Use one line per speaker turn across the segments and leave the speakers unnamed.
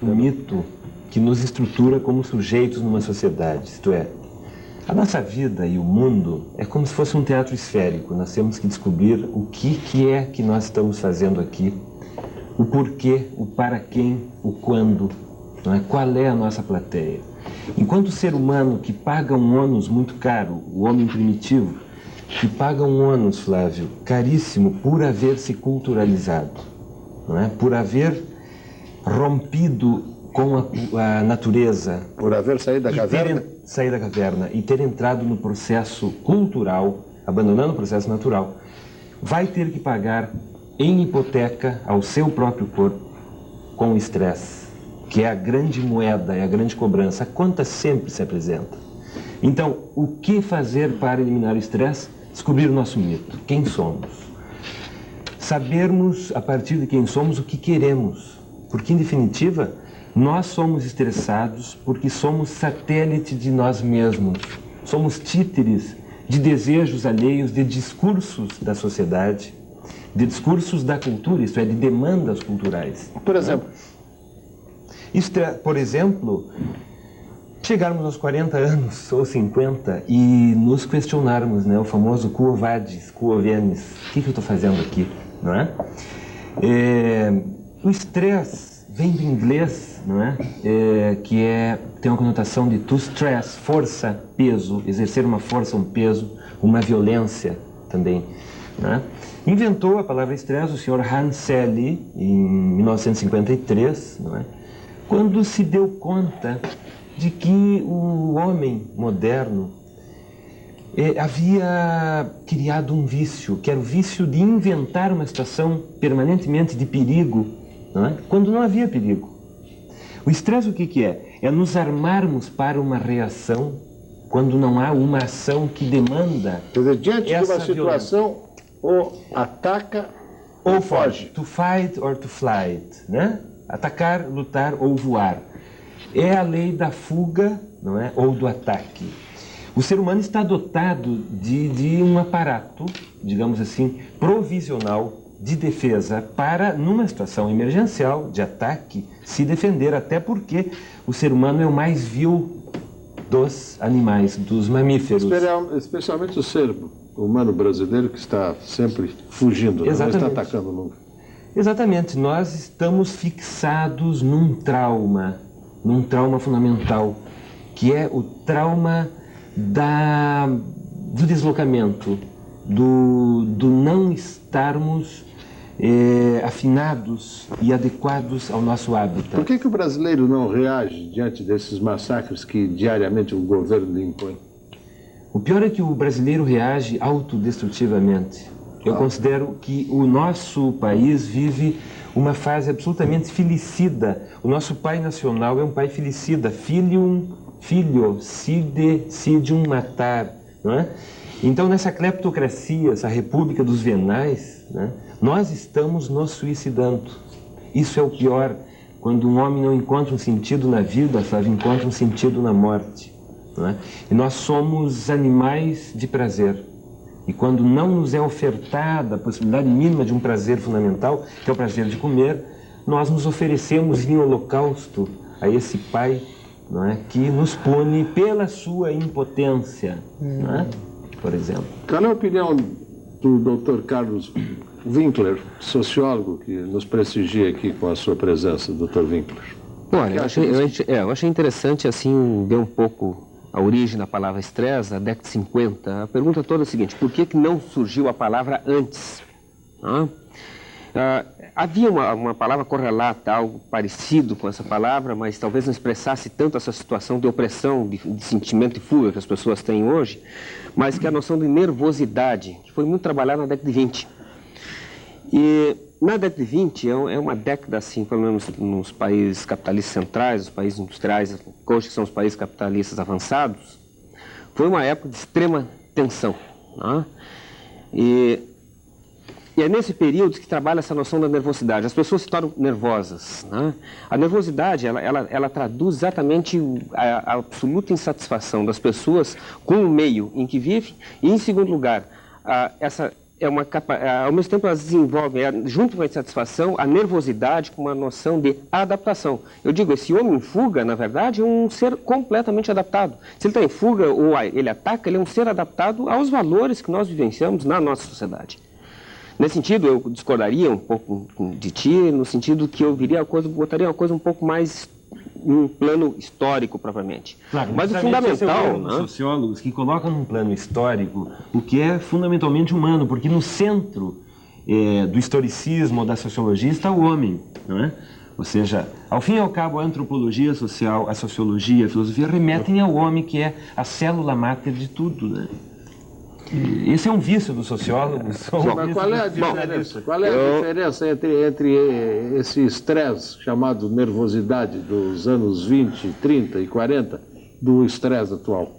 O mito que nos estrutura como sujeitos numa sociedade, isto é, a nossa vida e o mundo é como se fosse um teatro esférico. Nós temos que descobrir o que é que nós estamos fazendo aqui, o porquê, o para quem, o quando, não é? Qual é a nossa plateia. Enquanto o ser humano que paga um ônus muito caro, o homem primitivo, que paga um ônus, Flávio, caríssimo por haver se culturalizado, não é? Por haver rompido com a natureza.
Por haver saído da caverna?
Sair da caverna e ter entrado no processo cultural, abandonando o processo natural, vai ter que pagar em hipoteca ao seu próprio corpo com o estresse, que é a grande moeda, é a grande cobrança. A conta sempre se apresenta. Então, o que fazer para eliminar o estresse? Descobrir o nosso mito, quem somos. Sabermos, a partir de quem somos, o que queremos. Porque, em definitiva, nós somos estressados porque somos satélite de nós mesmos. Somos títeres de desejos alheios, de discursos da sociedade, de discursos da cultura, isto é, de demandas culturais.
Por exemplo?
Isto é, por exemplo, chegarmos aos 40 anos ou 50 e nos questionarmos, né, o famoso quo vadis, quo venis, o que eu estou fazendo aqui, não é? O estresse vem do inglês, não é? Tem uma conotação de to stress, força, peso, exercer uma força, um peso, uma violência também, não é? Inventou a palavra estresse o Sr. Hans Selye em 1953, não é? Quando se deu conta de que o homem moderno havia criado um vício, que era o vício de inventar uma situação permanentemente de perigo, não é? Quando não havia perigo. O estresse o que é? É nos armarmos para uma reação quando não há uma ação que demanda.
Quer dizer, diante de uma situação, ou ataca ou foge.
To fight or to flight, né? Atacar, lutar ou voar. É a lei da fuga, não é? Ou do ataque. O ser humano está dotado de um aparato, digamos assim, provisional de defesa para, numa situação emergencial de ataque, se defender, até porque o ser humano é o mais vil dos animais, dos mamíferos.
Especialmente o ser humano brasileiro, que está sempre fugindo, não está atacando nunca.
Exatamente, nós estamos fixados num trauma fundamental, que é o trauma do deslocamento, do não estarmos afinados e adequados ao nosso hábitat.
Por que o brasileiro não reage diante desses massacres que diariamente o governo lhe impõe?
O pior é que o brasileiro reage autodestrutivamente. Eu considero que o nosso país vive uma fase absolutamente filicida. O nosso pai nacional é um pai filicida. Filio, sidium matar, não é? Então, nessa cleptocracia, essa república dos venais, né, nós estamos nos suicidando. Isso é o pior, quando um homem não encontra um sentido na vida, só encontra um sentido na morte. Não é? E nós somos animais de prazer. E quando não nos é ofertada a possibilidade mínima de um prazer fundamental, que é o prazer de comer, nós nos oferecemos em holocausto a esse pai, não é, que nos pune pela sua impotência, não é? Por exemplo.
Qual é a opinião do Dr. Carlos Winkler, sociólogo, que nos prestigia aqui com a sua presença, Dr. Winkler?
Olha, eu achei interessante assim ver um pouco a origem da palavra estresse, na década de 50. A pergunta toda é a seguinte: por que não surgiu a palavra antes? Havia uma palavra correlata, algo parecido com essa palavra, mas talvez não expressasse tanto essa situação de opressão, de sentimento de fuga que as pessoas têm hoje, mas que é a noção de nervosidade, que foi muito trabalhada na década de 20. E na década de 20 é uma década, assim, pelo menos nos países capitalistas centrais, os países industriais, que hoje são os países capitalistas avançados, foi uma época de extrema tensão. Né? E é nesse período que trabalha essa noção da nervosidade. As pessoas se tornam nervosas. Né? A nervosidade, ela traduz exatamente a absoluta insatisfação das pessoas com o meio em que vivem e, em segundo lugar, essa ao mesmo tempo elas desenvolvem, junto com a insatisfação, a nervosidade com uma noção de adaptação. Eu digo, esse homem em fuga, na verdade, é um ser completamente adaptado. Se ele está em fuga ou ele ataca, ele é um ser adaptado aos valores que nós vivenciamos na nossa sociedade. Nesse sentido, eu discordaria um pouco de ti, no sentido que eu botaria uma coisa um pouco mais em um plano histórico, propriamente.
Claro,
mas o fundamental...
Os sociólogos que colocam num plano histórico o que é fundamentalmente humano, porque no centro do historicismo ou da sociologia está o homem, não é? Ou seja, ao fim e ao cabo, a antropologia social, a sociologia, a filosofia remetem ao homem, que é a célula máter de tudo, né? Esse é um vício dos sociólogos.
Mas qual é a diferença? Qual é a diferença entre esse estresse chamado nervosidade dos anos 20, 30 e 40 do estresse atual?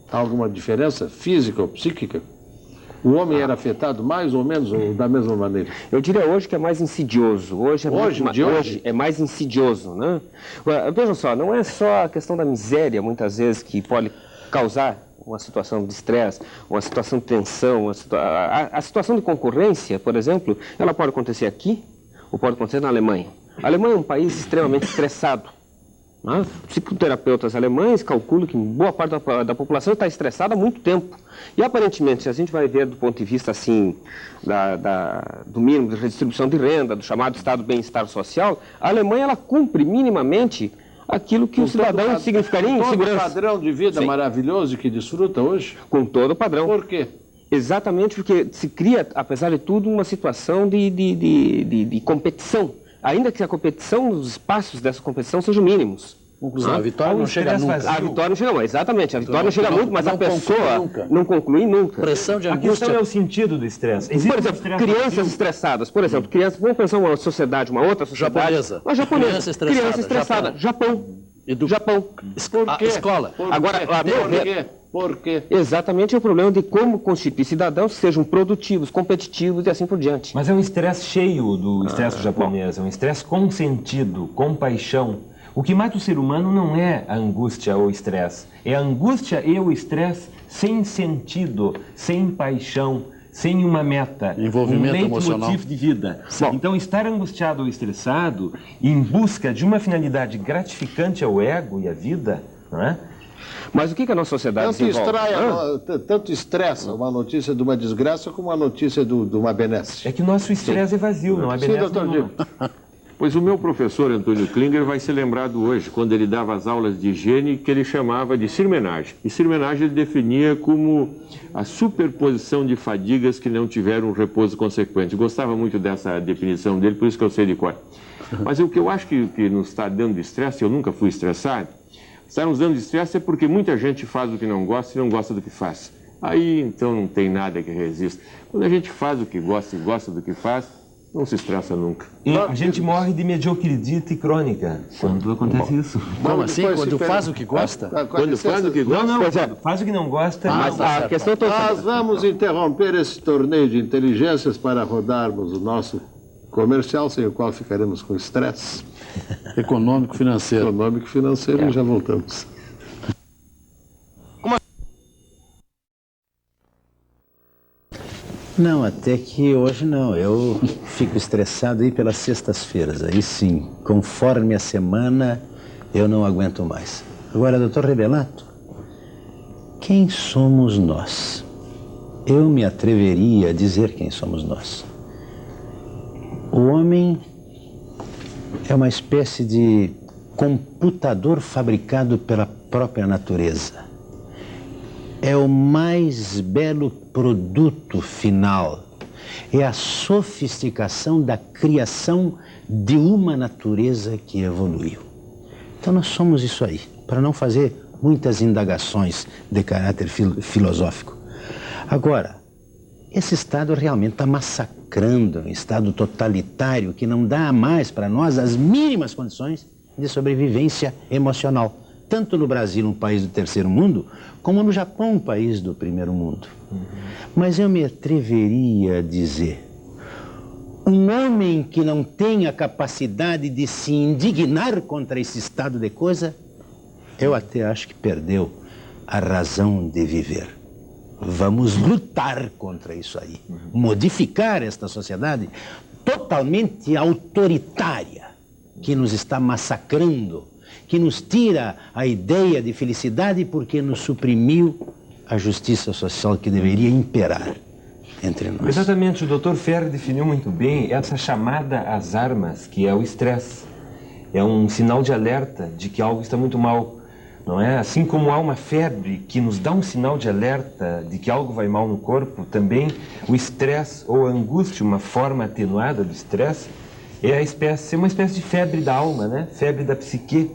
Há alguma diferença física ou psíquica? O homem era afetado mais ou menos ou da mesma maneira?
Eu diria hoje que é mais insidioso. Hoje é mais insidioso, né? Vejam só, não é só a questão da miséria, muitas vezes, que pode causar uma situação de estresse, uma situação de tensão, a situação de concorrência, por exemplo, ela pode acontecer aqui ou pode acontecer na Alemanha. A Alemanha é um país extremamente estressado. Né? Psicoterapeutas alemães calculam que boa parte da população está estressada há muito tempo. E aparentemente, se a gente vai ver do ponto de vista assim, do mínimo de redistribuição de renda, do chamado estado de bem-estar social, a Alemanha ela cumpre minimamente aquilo que o cidadão significaria em segurança.
Com todo o padrão de vida maravilhoso que desfruta hoje?
Com todo o padrão.
Por quê?
Exatamente porque se cria, apesar de tudo, uma situação de competição. Ainda que a competição, os espaços dessa competição sejam mínimos.
Conclusão, a vitória não chega nunca.
A vitória não chega mais, exatamente. A vitória não chega muito, mas a pessoa não conclui nunca.
Pressão de angústia.
A questão é o sentido do estresse.
Por exemplo, crianças estressadas. Por exemplo, vamos pensar uma sociedade, uma outra sociedade.
Japonesa.
Uma japonesa. Criança estressada. Japão.
Japão.
Por quê?
Escola.
Agora,
Por quê?
Exatamente o problema de como constituir cidadãos que sejam produtivos, competitivos e assim por diante.
Mas é um estresse cheio do estresse japonês, é um estresse com sentido, com paixão. O que mata o ser humano não é a angústia ou o estresse, é a angústia e o estresse sem sentido, sem paixão, sem uma meta,
envolvimento
um
emocional,
leitmotiv de vida. Então, estar angustiado ou estressado em busca de uma finalidade gratificante ao ego e à vida, não é?
Mas o que a nossa sociedade
tanto estressa uma notícia de uma desgraça como uma notícia de uma benesse?
É que o nosso estresse é vazio, não é benesse.
Sim, doutor Diego.
Pois o meu professor Antônio Klinger vai ser lembrado hoje, quando ele dava as aulas de higiene, que ele chamava de cirmenagem. E cirmenagem ele definia como a superposição de fadigas que não tiveram um repouso consequente. Eu gostava muito dessa definição dele, por isso que eu sei de cor. Mas o que eu acho que nos está dando de estresse, eu nunca fui estressado, está nos dando de estresse é porque muita gente faz o que não gosta e não gosta do que faz. Aí, então, não tem nada que resista. Quando a gente faz o que gosta e gosta do que faz, não se estressa nunca.
E a gente morre de mediocridade crônica quando acontece isso.
Como assim? Quando faz o que gosta?
Quando faz o que gosta?
Não, faz o que não gosta.
Mas a questão
Nós vamos interromper esse torneio de inteligências para rodarmos o nosso comercial, sem o qual ficaremos com estresse
Econômico, financeiro.
econômico e financeiro e já voltamos.
Não, até que hoje não. Eu fico estressado aí pelas sextas-feiras. Aí sim, conforme a semana, eu não aguento mais. Agora, doutor Rebelato, quem somos nós? Eu me atreveria a dizer quem somos nós. O homem é uma espécie de computador fabricado pela própria natureza. É o mais belo produto final. É a sofisticação da criação de uma natureza que evoluiu. Então nós somos isso aí, para não fazer muitas indagações de caráter filosófico. Agora, esse Estado realmente está massacrando, um Estado totalitário que não dá mais para nós as mínimas condições de sobrevivência emocional. Tanto no Brasil, um país do terceiro mundo, como no Japão, um país do primeiro mundo. Mas eu me atreveria a dizer, um homem que não tem a capacidade de se indignar contra esse estado de coisa, eu até acho que perdeu a razão de viver. Vamos lutar contra isso aí. Modificar esta sociedade totalmente autoritária, que nos está massacrando, que nos tira a ideia de felicidade porque nos suprimiu a justiça social que deveria imperar entre nós.
Exatamente, o Dr. Ferri definiu muito bem essa chamada às armas, que é o estresse. É um sinal de alerta de que algo está muito mal, não é? Assim como há uma febre que nos dá um sinal de alerta de que algo vai mal no corpo, também o estresse ou a angústia, uma forma atenuada do estresse, é uma espécie de febre da alma, né? Febre da psique.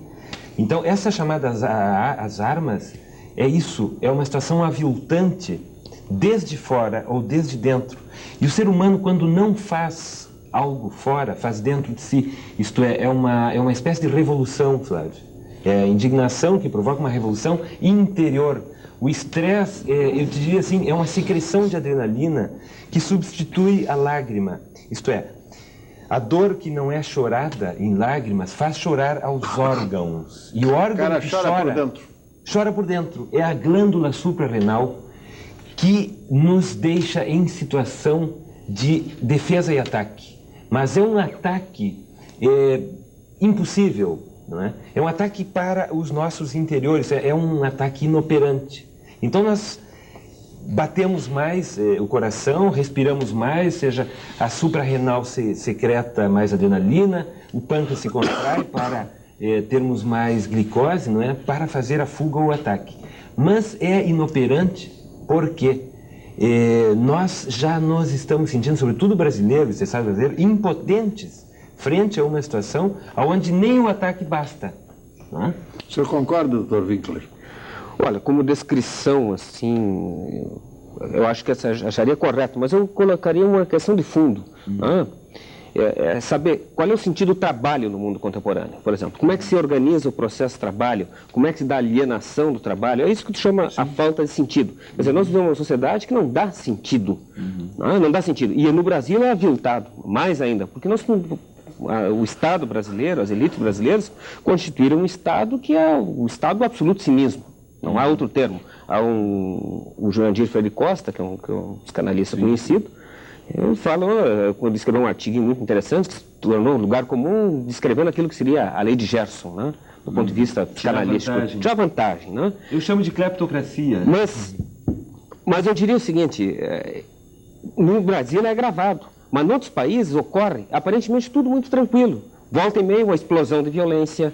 Então, essa chamada às armas é isso, é uma situação aviltante, desde fora ou desde dentro. E o ser humano, quando não faz algo fora, faz dentro de si. Isto é uma espécie de revolução, Flávio. É a indignação que provoca uma revolução interior. O estresse, eu te diria assim, é uma secreção de adrenalina que substitui a lágrima. Isto é, a dor que não é chorada em lágrimas faz chorar aos órgãos. E o órgão que chora por dentro. É a glândula suprarrenal que nos deixa em situação de defesa e ataque. Mas é um ataque impossível, não é? É um ataque para os nossos interiores, é um ataque inoperante. Então nós batemos mais o coração, respiramos mais, seja a suprarrenal secreta mais adrenalina, o pâncreas se contrai para termos mais glicose, não é? Para fazer a fuga ou o ataque. Mas é inoperante porque nós já nos estamos sentindo, sobretudo brasileiros, você sabe, brasileiros, impotentes frente a uma situação onde nem o ataque basta. Não é?
O senhor concorda, doutor Winkler?
Olha, como descrição, assim, eu acho que essa acharia correto, mas eu colocaria uma questão de fundo. Saber qual é o sentido do trabalho no mundo contemporâneo, por exemplo. Como é que se organiza o processo de trabalho? Como é que se dá a alienação do trabalho? É isso que tu chama a falta de sentido. Quer dizer, nós vivemos uma sociedade que não dá sentido. Não dá sentido. E no Brasil é aviltado, mais ainda, porque o Estado brasileiro, as elites brasileiras, constituíram um Estado que é o Estado do absoluto cinismo. Não há outro termo. Há o Jurandir Freire Costa, que é um psicanalista conhecido, ele falou, quando escreveu um artigo muito interessante, que se tornou um lugar comum, descrevendo aquilo que seria a lei de Gerson, né? Do ponto de vista psicanalístico. Tirar vantagem, né?
Eu chamo de cleptocracia.
Mas eu diria o seguinte, no Brasil é agravado, mas em outros países ocorre aparentemente tudo muito tranquilo. Volta e meia uma explosão de violência,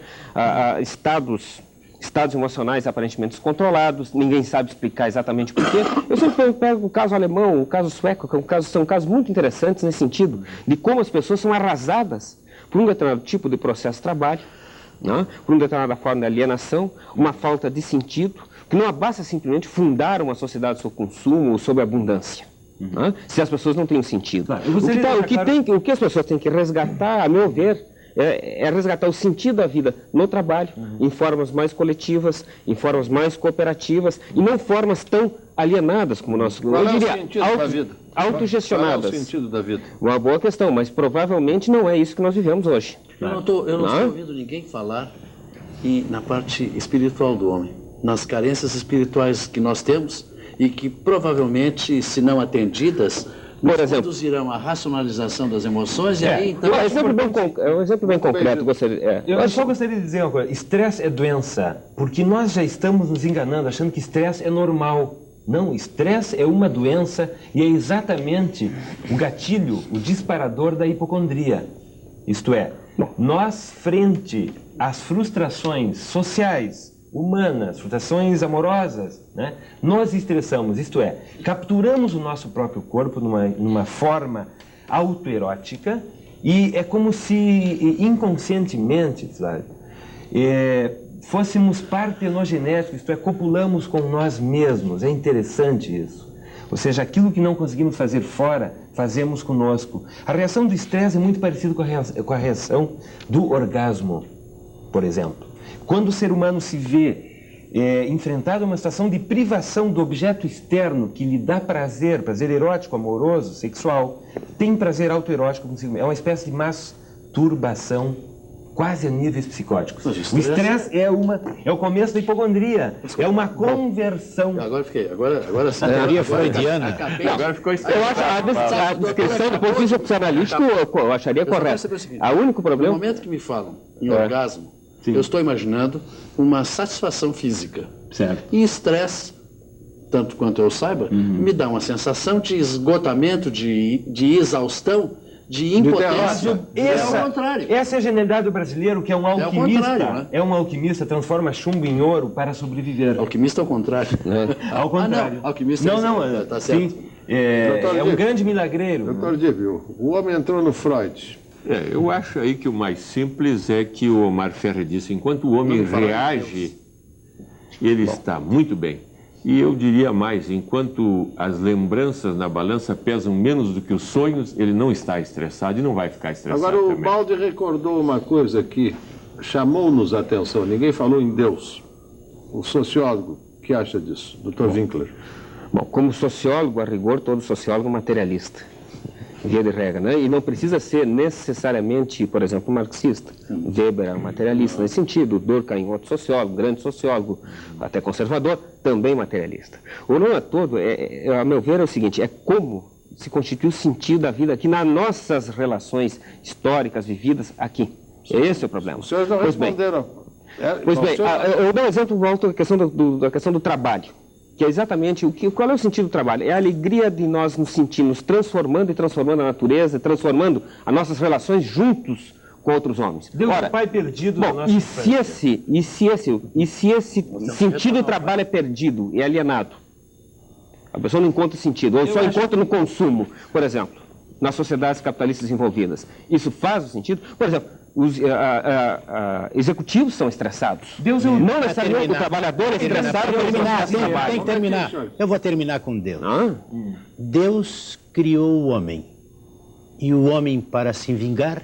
estados emocionais aparentemente descontrolados, ninguém sabe explicar exatamente por quê. Eu sempre pego o caso alemão, o caso sueco, que são casos muito interessantes nesse sentido, de como as pessoas são arrasadas por um determinado tipo de processo de trabalho, né? Por uma determinada forma de alienação, uma falta de sentido, que não basta simplesmente fundar uma sociedade sob consumo ou sob abundância. Né? Se as pessoas não têm um sentido. Claro, o que as pessoas têm que resgatar, a meu ver, é resgatar o sentido da vida no trabalho, em formas mais coletivas, em formas mais cooperativas, e não formas tão alienadas como nós...
Qual é o sentido da vida?
Autogestionadas.
Qual é o sentido da vida?
Uma boa questão, mas provavelmente não é isso que nós vivemos hoje.
Eu não estou ouvindo ninguém falar na parte espiritual do homem, nas carências espirituais que nós temos e que provavelmente, se não atendidas, conduzirão à racionalização das emoções e aí então...
É um exemplo bem concreto.
Eu só gostaria de dizer uma coisa. Estresse é doença, porque nós já estamos nos enganando, achando que estresse é normal. Não, estresse é uma doença e é exatamente o gatilho, o disparador da hipocondria. Isto é, nós, frente às frustrações sociais, humanas, frustrações amorosas, né? Nós estressamos, isto é, capturamos o nosso próprio corpo numa forma autoerótica e é como se inconscientemente, sabe, fôssemos partenogenéticos, isto é, copulamos com nós mesmos. É interessante isso. Ou seja, aquilo que não conseguimos fazer fora, fazemos conosco. A reação do estresse é muito parecida com a reação do orgasmo, por exemplo. Quando o ser humano se vê enfrentado a uma situação de privação do objeto externo que lhe dá prazer erótico, amoroso, sexual, tem prazer autoerótico consigo mesmo. É uma espécie de masturbação quase a níveis psicóticos.
Mas
O estresse é o começo da hipocondria, é uma conversão.
Agora sim.
Teoria freudiana.
Agora ficou
Eu acho a descrição do ponto de vista psicanalítico eu acharia correta. O único
No
problema...
momento que me falam em orgasmo, eu estou imaginando uma satisfação física.
Certo.
E estresse, tanto quanto eu saiba, me dá uma sensação de esgotamento, de exaustão, de impotência. É o contrário.
Essa é a genialidade do brasileiro, que é um alquimista.
contrário, né?
É um alquimista, transforma chumbo em ouro para sobreviver.
Alquimista é o contrário.
Ao contrário.
não, alquimista
Não,
tá certo.
sim. É um grande milagreiro.
Doutor Dívio, o homem entrou no Freud.
Eu acho aí que o mais simples é que o Omar Ferrer disse, enquanto o homem reage, ele está muito bem. E eu diria mais, enquanto as lembranças na balança pesam menos do que os sonhos, ele não está estressado e não vai ficar estressado
Agora, o
também.
Baldi recordou uma coisa que chamou-nos a atenção. Ninguém falou em Deus. O sociólogo, o que acha disso? Dr. Winkler.
Bom, como sociólogo, a rigor, todo sociólogo é materialista, via de regra, né? E não precisa ser necessariamente, por exemplo, marxista. Weber era materialista nesse sentido, Durkheim, outro sociólogo, grande sociólogo, até conservador, também materialista. O problema todo, a meu ver, é o seguinte, é como se constitui o sentido da vida aqui, nas nossas relações históricas vividas aqui. Esse é o problema.
Os senhores não
Pois bem,
responderam.
Pois bem, eu dou um exemplo, volto à questão da questão do trabalho, que é exatamente qual é o sentido do trabalho? É a alegria de nós nos sentirmos transformando e transformando a natureza, transformando as nossas relações juntos com outros homens.
Deus
Ora,
é o pai perdido da
bom,
nossa
e se esse sentido do trabalho é perdido, é alienado, a pessoa não encontra sentido, ou só encontra no consumo, por exemplo, nas sociedades capitalistas desenvolvidas, isso faz o sentido? Por exemplo, os executivos são estressados. Não necessariamente o trabalhador é estressado pelo processo de trabalho.
Tem que terminar. Eu vou terminar com Deus.
Hã?
Deus criou o homem. E o homem, para se vingar,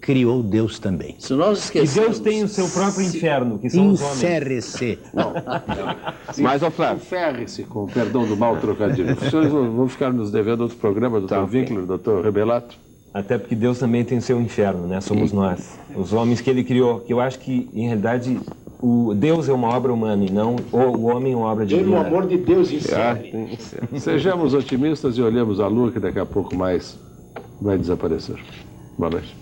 criou Deus também.
Se nós
E
esquecemos...
Deus tem o seu próprio inferno, que são os homens.
Encerre-se.
Mas, ó Flávio,
Ferre-se, com o perdão do mal trocadilho. Os senhores vão ficar nos devendo outro programa, Dr. Winkler, Dr. Rebelato.
Até porque Deus também tem o seu inferno, né? Somos nós, os homens que ele criou. Que eu acho que, em realidade, o Deus é uma obra humana e não o homem é uma obra divina.
Pelo amor de Deus, encerre.
Sejamos otimistas e olhemos a lua, que daqui a pouco mais vai desaparecer. Boa noite.